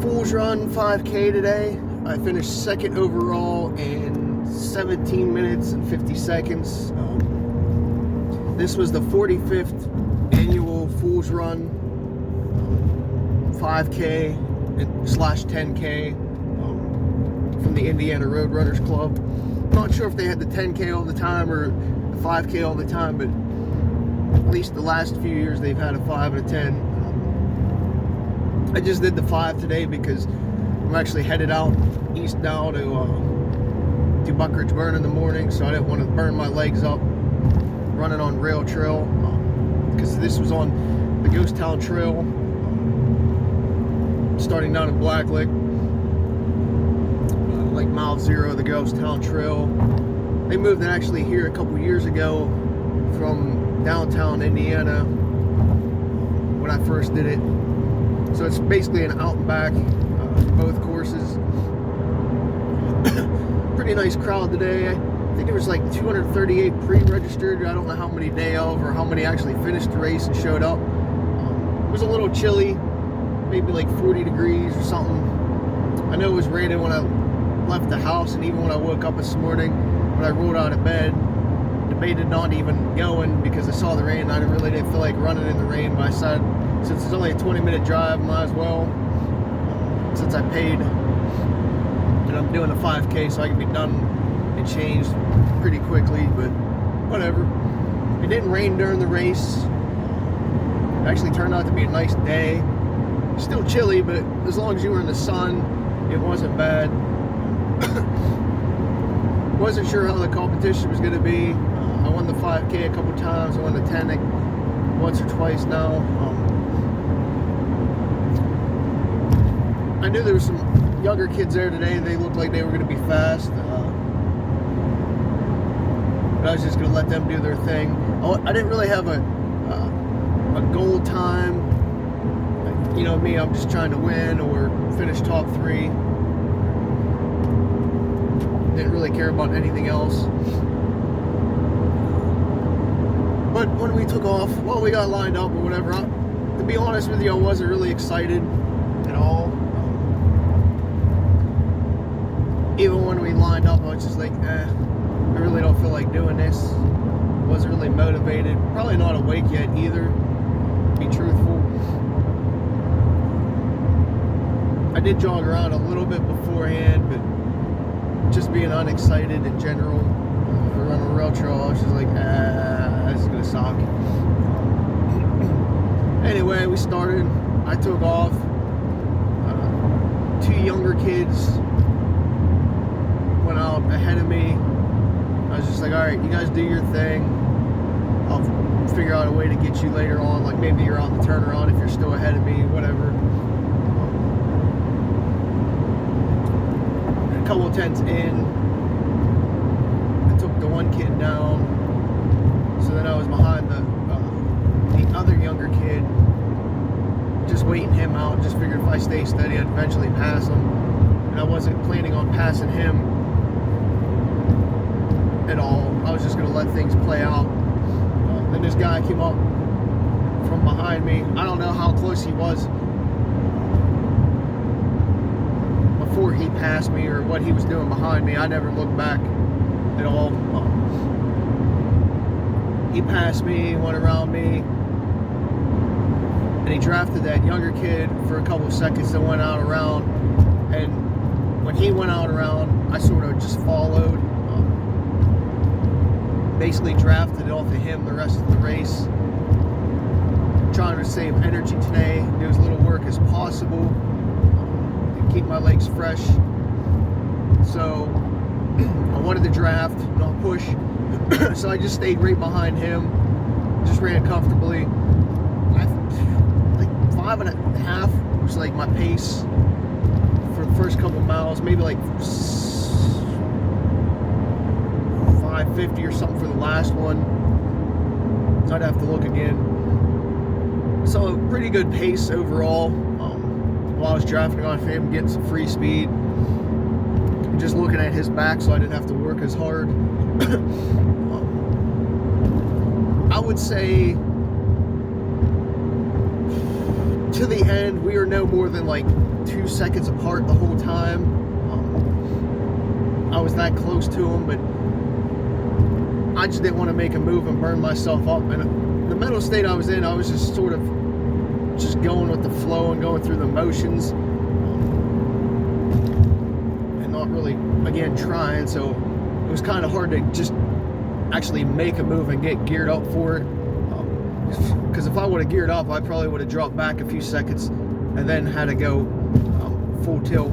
Fool's Run 5K today. I finished second overall in 17 minutes and 50 seconds. This was the 45th annual Fool's Run 5K slash 10K from the Indiana Road Runners Club. Not sure if they had the 10K all the time or the 5K all the time, but at least the last few years they've had a 5 and a 10. I just did the 5 today because I'm actually headed out east now to Buckridge Burn in the morning, so I didn't want to burn my legs up running on rail trail, because this was on the Ghost Town Trail starting down in Blacklick, like mile 0 of the Ghost Town Trail. They moved it actually here a couple years ago from downtown Indiana when I first did it. So it's basically an out and back for both courses. Pretty nice crowd today. I think there was like 238 pre-registered. I don't know how many day of or how many actually finished the race and showed up. It was a little chilly, maybe like 40 degrees or something. I know it was raining when I left the house, and even when I woke up this morning, when I rolled out of bed, debated not even going because I saw the rain. I really didn't feel like running in the rain, but I said, since it's only a 20-minute drive, might as well, since I paid and I'm doing a 5K, so I can be done and changed pretty quickly. But whatever. It didn't rain during the race. It actually turned out to be a nice day. Still chilly, but as long as you were in the sun, it wasn't bad. Wasn't sure how the competition was going to be. I won the 5K a couple times. I won the 10 once or twice now. I knew there were some younger kids there today. They looked like they were going to be fast. But I was just going to let them do their thing. I didn't really have a goal time. You know me, I'm just trying to win or finish top 3. Didn't really care about anything else. But when we took off, well, we got lined up or whatever. To be honest with you, I wasn't really excited at all. Even when we lined up, I was just like, I really don't feel like doing this. Wasn't really motivated. Probably not awake yet either, to be truthful. I did jog around a little bit beforehand, but just being unexcited in general for running a rail trail, I was just like, this is gonna suck. Anyway, we started. I took off. 2 younger kids went out ahead of me. I was just like, all right, you guys do your thing. I'll figure out a way to get you later on. Like maybe you're on the turnaround if you're still ahead of me, whatever. A couple of tents in, I took the one kid down. So then I was behind the other younger kid, just waiting him out. Just figured if I stay steady, I'd eventually pass him. And I wasn't planning on passing him at all. I was just going to let things play out. Then this guy came up from behind me. I don't know how close he was before he passed me or what he was doing behind me. I never looked back at all. He passed me, went around me, and he drafted that younger kid for a couple of seconds and went out around. And when he went out around, I sort of just followed. Basically drafted it off of him the rest of the race. Trying to save energy today, do as little work as possible, and keep my legs fresh. So I wanted to draft, not push. So I just stayed right behind him, just ran comfortably. Like 5.5 was like my pace for the first couple miles, maybe like 5:50 or something for the last one. So I'd have to look again. So pretty good pace overall. While I was drafting on him, getting some free speed, just looking at his back so I didn't have to work as hard. I would say to the end, we were no more than like 2 seconds apart the whole time. I was that close to him, but I just didn't want to make a move and burn myself up. And the mental state I was in, I was just sort of just going with the flow and going through the motions, and not really, again, trying. So it was kind of hard to just actually make a move and get geared up for it. Because if I would have geared up, I probably would have dropped back a few seconds and then had to go full tilt.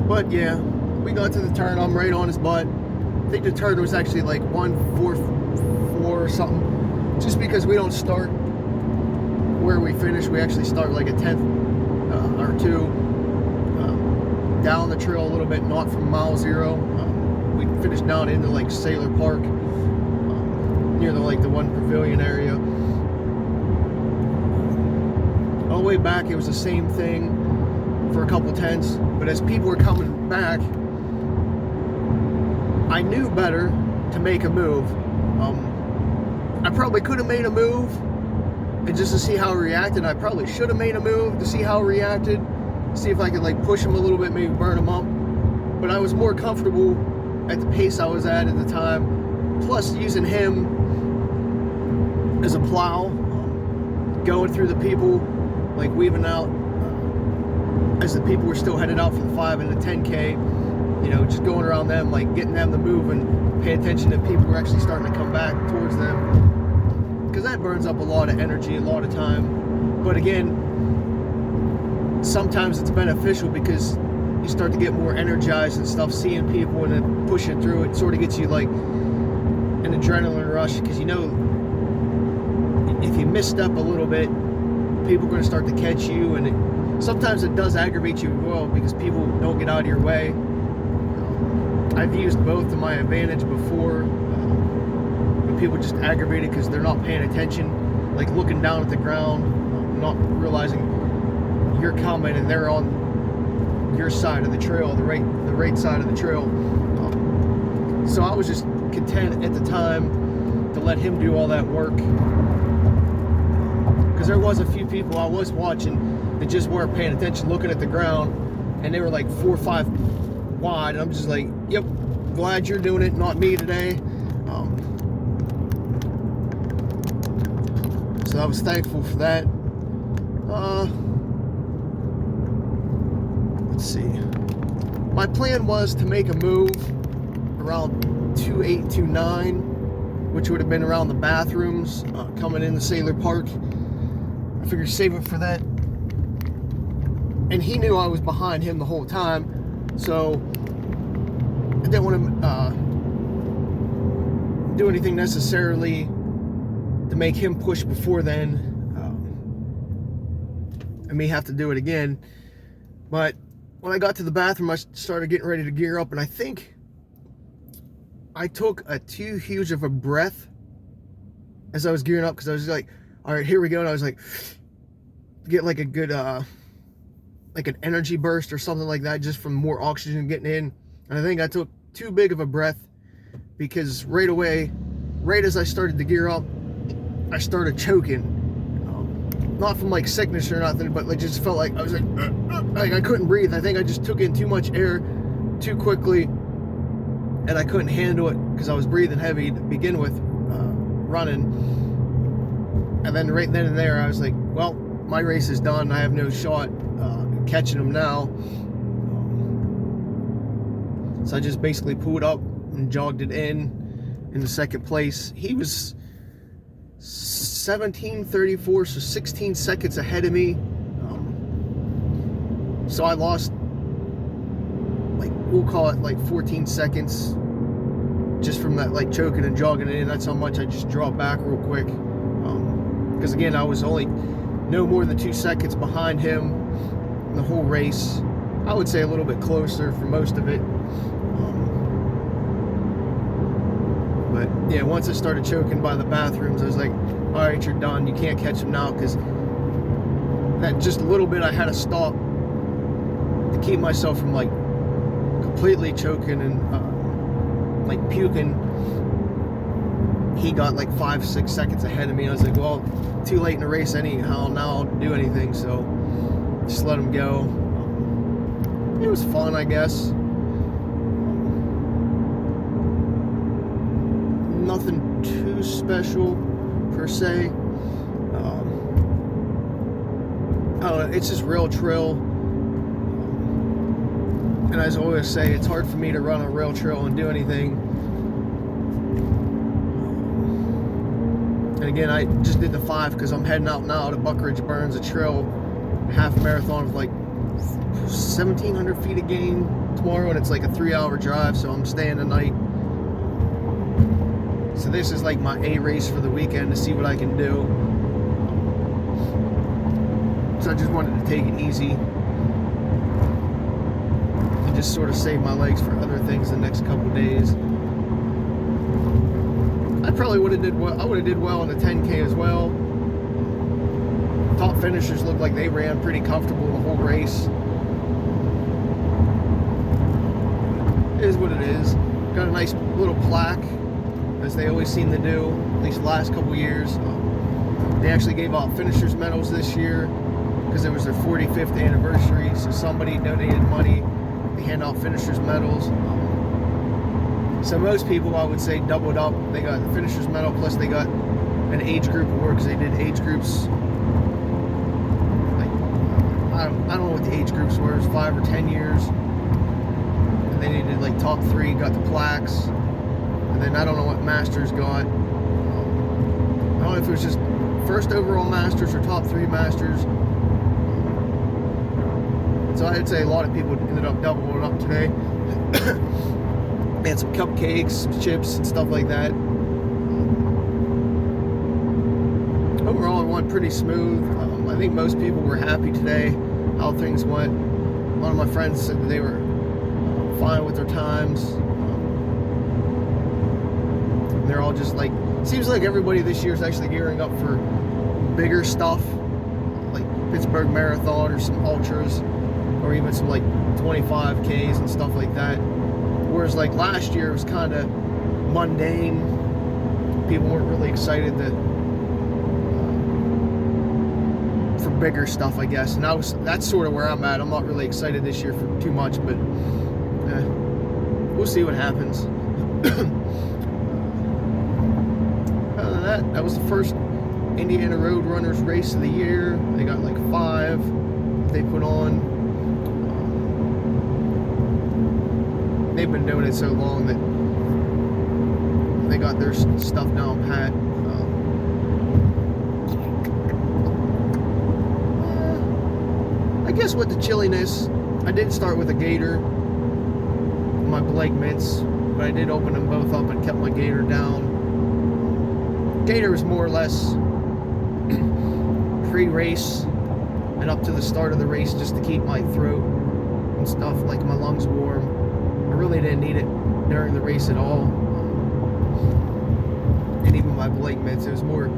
But yeah, we got to the turn. I'm right on his butt. I think the turn was actually like 144 or something. Just because we don't start where we finish, we actually start like a 10th or 2 down the trail a little bit, not from mile 0. We finished down into like Sailor Park, near the one pavilion area. All the way back, it was the same thing for a couple tenths. But as people were coming back, I knew better to make a move. I probably could have made a move and just to see how he reacted. I probably should have made a move to see how he reacted, see if I could like push him a little bit, maybe burn him up. But I was more comfortable at the pace I was at the time, plus using him as a plow, going through the people, like weaving out as the people were still headed out for the 5 and the 10K, you know, just going around them, like getting them to move and pay attention if people were actually starting to come back towards them, because that burns up a lot of energy, a lot of time. But again, sometimes it's beneficial because you start to get more energized and stuff, seeing people and then pushing through it sort of gets you like an adrenaline rush, because you know if you misstep a little bit, people are going to start to catch you, and sometimes it does aggravate you well because people don't get out of your way. I've used both to my advantage before, when people just aggravate it because they're not paying attention, like looking down at the ground, not realizing you're coming and they're on your side of the trail, the right side of the trail. So I was just content at the time to let him do all that work, because there was a few people I was watching that just weren't paying attention, looking at the ground, and they were like 4 or 5 wide, and I'm just like, yep, glad you're doing it, not me today. So I was thankful for that. Let's see. My plan was to make a move around 2829, which would have been around the bathrooms, coming into Sailor Park. I figured save it for that. And he knew I was behind him the whole time, so I didn't want to do anything necessarily to make him push before then, and me have to do it again. But when I got to the bathroom, I started getting ready to gear up, and I think I took a too huge of a breath as I was gearing up, because I was like, all right, here we go. And I was like, get like a good like an energy burst or something like that, just from more oxygen getting in. And I think I took too big of a breath, because right away, right as I started to gear up, I started choking. Not from like sickness or nothing, but like just felt like I was like I couldn't breathe. I think I just took in too much air too quickly, and I couldn't handle it because I was breathing heavy to begin with, running. And then right then and there, I was like, well, my race is done. I have no shot catching him now. So I just basically pulled up and jogged it in the second place. He was 17:34, so 16 seconds ahead of me. So I lost, like, we'll call it like 14 seconds just from that, like, choking and jogging it in. That's how much I just dropped back real quick. Because again, I was only no more than 2 seconds behind him in the whole race. I would say a little bit closer for most of it. But yeah, once I started choking by the bathrooms, I was like, all right, you're done. You can't catch him now, because that just a little bit I had to stop to keep myself from like completely choking and like puking. he got like 5-6 seconds ahead of me. I was like, well, too late in the race anyhow, now I'll do anything, so just let him go. It was fun, I guess. Nothing too special per se. I don't know, it's just rail trail. And as I always say, it's hard for me to run a rail trail and do anything. And again, I just did the 5 because I'm heading out now to Buckridge Burns, a trail half marathon of like 1,700 feet of gain tomorrow, and it's like a 3-hour drive, so I'm staying the night. So this is like my A race for the weekend to see what I can do. So I just wanted to take it easy and just sort of save my legs for other things the next couple days. I probably would have did well. I would have did well in the 10K as well. Top finishers looked like they ran pretty comfortable the whole race. It is what it is. Got a nice little plaque, as they always seem to do, at least the last couple years. They actually gave out finishers medals this year because it was their 45th anniversary, so somebody donated money. They hand out finishers medals. So most people, I would say, doubled up. They got the finishers medal, plus they got an age group award because they did age groups. Like, I don't know what the age groups were. It was 5 or 10 years. And then they did like top 3, got the plaques. And then I don't know what masters got. I don't know if it was just first overall masters or top 3 masters. So I'd say a lot of people ended up doubling up today. They had some cupcakes, some chips, and stuff like that. Overall, it went pretty smooth. I think most people were happy today how things went. One of my friends said that they were fine with their times. They're all just like, seems like everybody this year is actually gearing up for bigger stuff, like Pittsburgh Marathon or some ultras, or even some like 25Ks and stuff like that. Whereas like last year it was kind of mundane. People weren't really excited for bigger stuff, I guess. And that's sort of where I'm at. I'm not really excited this year for too much, but we'll see what happens. Other than that, that was the first Indiana Road Runners race of the year. They got like 5 they put on. They've been doing it so long that they got their stuff down pat. I guess with the chilliness, I did start with a gator, my Blake mitts, but I did open them both up and kept my gator down. Gator was more or less pre-race and up to the start of the race just to keep my throat and stuff, like my lungs warm. I really didn't need it during the race at all. And even my Blake mitts, it was more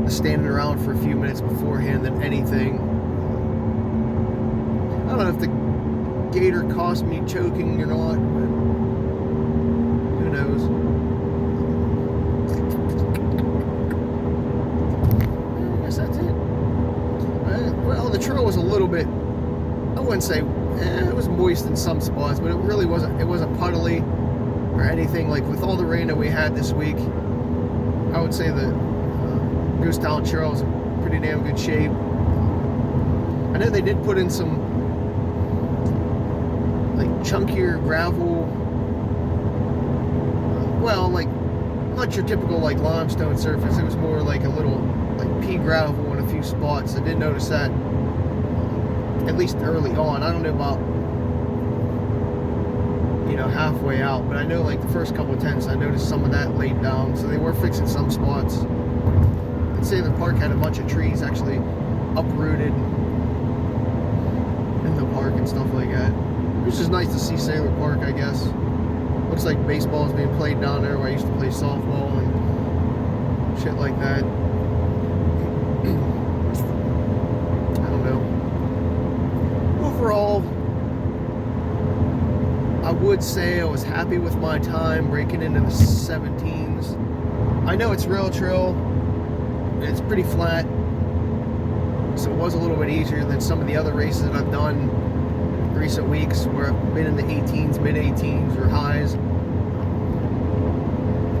standing around for a few minutes beforehand than anything. I don't know if the gator cost me choking or not, but who knows. I guess that's it. Well, the trail was a little bit, I wouldn't say, it was moist in some spots, but it really wasn't, it wasn't puddly or anything. Like with all the rain that we had this week, I would say the Goose Town Trail is in pretty damn good shape. I know they did put in some like chunkier gravel, well, like not your typical like limestone surface. It was more like a little like pea gravel in a few spots. I did notice that at least early on. I don't know about, you know, halfway out, but I know like the first couple of tents I noticed some of that laid down, so they were fixing some spots. And Sailor Park had a bunch of trees actually uprooted in the park and stuff like that. It was just nice to see Sailor Park, I guess. Looks like baseball is being played down there where I used to play softball and shit like that. I don't know. Overall, I would say I was happy with my time breaking into the 17s. I know it's rail trail, and it's pretty flat, so it was a little bit easier than some of the other races that I've done in recent weeks where I've been in the 18s, mid 18s, or highs.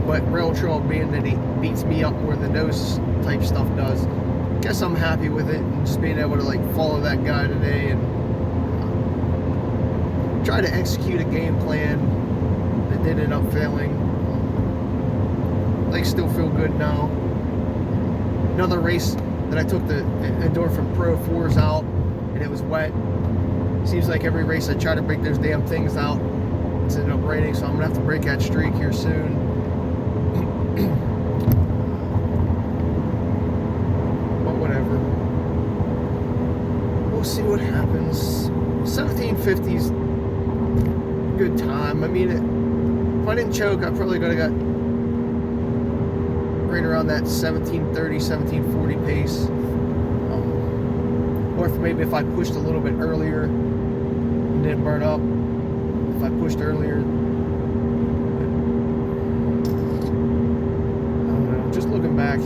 But rail trail, being that he beats me up more than those type stuff does, guess I'm happy with it, and just being able to like follow that guy today and try to execute a game plan that did end up failing. Legs still feel good now. Another race that I took the Endorphin Pro 4s out, and it was wet. Seems like every race I try to break those damn things out, it's ended up raining, so I'm gonna have to break that streak here soon. But whatever. We'll see what happens. 1750's good time. I mean, if I didn't choke, I probably could have got right around that 1730, 1740 pace. Or if maybe if I pushed a little bit earlier and didn't burn up, if I pushed earlier. I don't know, just looking back,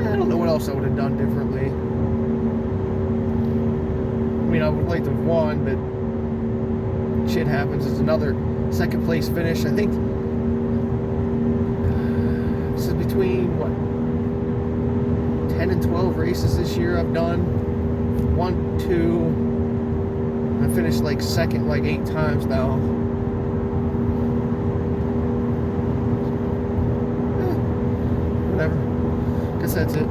I don't know what else I would have done differently. I mean, I would like to have won, but shit happens. It's another second place finish. I think this is between what, 10 and 12 races this year I've done. 1, 2, I finished like second like 8 times now. Whatever. Guess that's it.